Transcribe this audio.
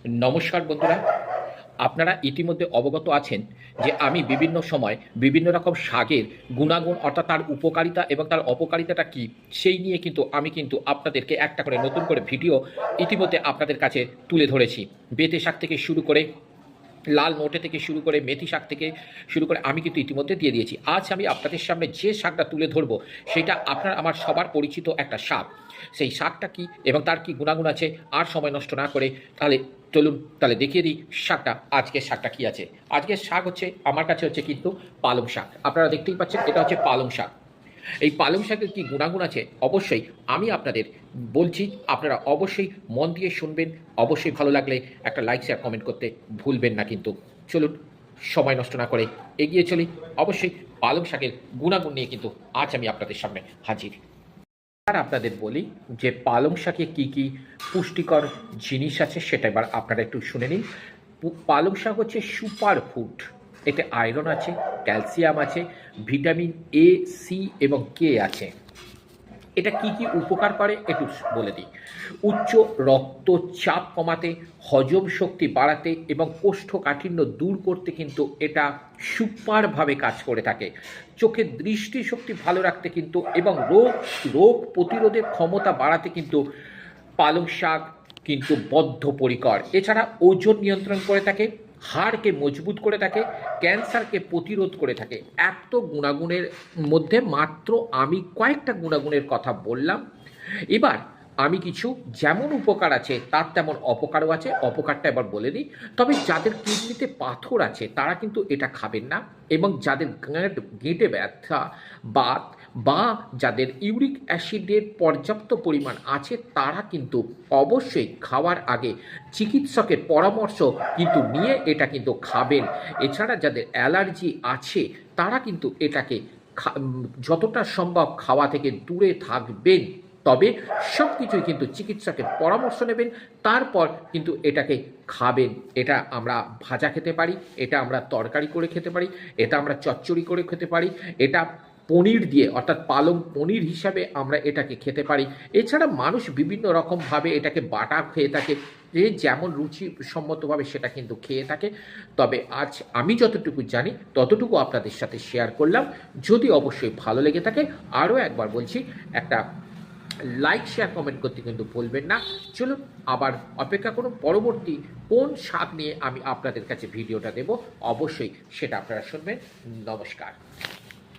নমস্কার বন্ধুরা, আপনারা ইতিমধ্যে অবগত আছেন যে আমি বিভিন্ন সময় বিভিন্ন রকম শাকের গুণাগুণ অর্থাৎ তার উপকারিতা এবং তার অপকারিতাটা কী সেই নিয়ে আমি আপনাদেরকে একটা করে নতুন করে ভিডিও ইতিমধ্যে আপনাদের কাছে তুলে ধরেছি। বেতে শাক থেকে শুরু করে লাল নোটে থেকে শুরু করে মেথি শাক থেকে শুরু করে আমি কিন্তু ইতিমধ্যে দিয়ে দিয়েছি। আজ আমি আপনাদের সামনে যে শাকটা তুলে ধরবো সেটা আমার সবার পরিচিত একটা শাক। সেই শাকটা কি এবং তার কি গুণাগুণ আছে, আর সময় নষ্ট না করে চলুন দেখিয়ে দিই আজকের শাকটা কি আছে। আজকের শাক হচ্ছে আমার কাছে হচ্ছে কিন্তু পালং শাক। আপনারা দেখতেই পাচ্ছেন এটা হচ্ছে পালং শাক। এই পালং শাকের কী গুণাগুণ আছে অবশ্যই আমি আপনাদের বলছি, আপনারা অবশ্যই মন দিয়ে শুনবেন। অবশ্যই ভালো লাগলে একটা লাইক শেয়ার কমেন্ট করতে ভুলবেন না কিন্তু। চলুন সময় নষ্ট না করে এগিয়ে চলি। অবশ্যই পালং শাকের গুণাগুণ নিয়ে কিন্তু আজ আমি আপনাদের সামনে হাজির। আর আপনাদের বলি যে পালং শাকে কী কী পুষ্টিকর জিনিস আছে সেটা এবার আপনারা একটু শুনে নিন। পালং শাক হচ্ছে সুপার ফুড। এতে আয়রন আছে, ক্যালসিয়াম আছে, ভিটামিন এ, সি এবং কে আছে। এটা কি কি উপকার করে একটু বলে দিই। উচ্চ রক্তচাপ কমাতে, হজম শক্তি বাড়াতে এবং কোষ্ঠকাঠিন্য দূর করতে কিন্তু এটা সুপারভাবে কাজ করে থাকে। চোখের দৃষ্টিশক্তি ভালো রাখতে কিন্তু এবং রোগ প্রতিরোধের ক্ষমতা বাড়াতে কিন্তু পালং শাক কিন্তু বদ্ধপরিকর। এছাড়া ওজন নিয়ন্ত্রণ করে থাকে, হাড়কে মজবুত করে থাকে, ক্যান্সারকে প্রতিরোধ করে থাকে। এত গুণাগুণের মধ্যে মাত্র আমি কয়েকটা গুণাগুণের কথা বললাম। এবার আমি কিছু যেমন উপকার আছে তার তেমন অপকারও আছে, অপকারটা এবার বলে দিই। তবে যাদের কিডনিতে পাথর আছে তারা কিন্তু এটা খাবেন না, এবং যাদের গেঁটে ব্যথা, বাত বা যাদের ইউরিক অ্যাসিডের পর্যাপ্ত পরিমাণ আছে তারা কিন্তু অবশ্যই খাওয়ার আগে চিকিৎসকের পরামর্শ কিন্তু নিয়ে এটা কিন্তু খাবেন। এছাড়া যাদের অ্যালার্জি আছে তারা কিন্তু এটাকে যতটা সম্ভব খাওয়া থেকে দূরে থাকবেন। তবে সব কিছুই কিন্তু চিকিৎসকের পরামর্শ নেবেন, তারপর কিন্তু এটাকে খাবেন। এটা আমরা ভাজা খেতে পারি, এটা আমরা তরকারি করে খেতে পারি, এটা আমরা চচ্চড়ি করে খেতে পারি, এটা পনির দিয়ে অর্থাৎ পালং পনির হিসাবে আমরা এটাকে খেতে পারি। এছাড়া মানুষ বিভিন্ন রকমভাবে এটাকে বাটা খেয়ে থাকে, যে যেমন রুচিসম্মতভাবে সেটা কিন্তু খেয়ে থাকে। তবে আজ আমি যতটুকু জানি ততটুকু আপনাদের সাথে শেয়ার করলাম। যদি অবশ্যই ভালো লেগে থাকে আরও একবার বলছি, একটা লাইক শেয়ার কমেন্ট করতে কিন্তু ভুলবেন না। চলুন আবার অপেক্ষা করুন, পরবর্তী কোন শাক নিয়ে আমি আপনাদের কাছে ভিডিওটা দেব অবশ্যই সেটা আপনারা শুনবেন। নমস্কার।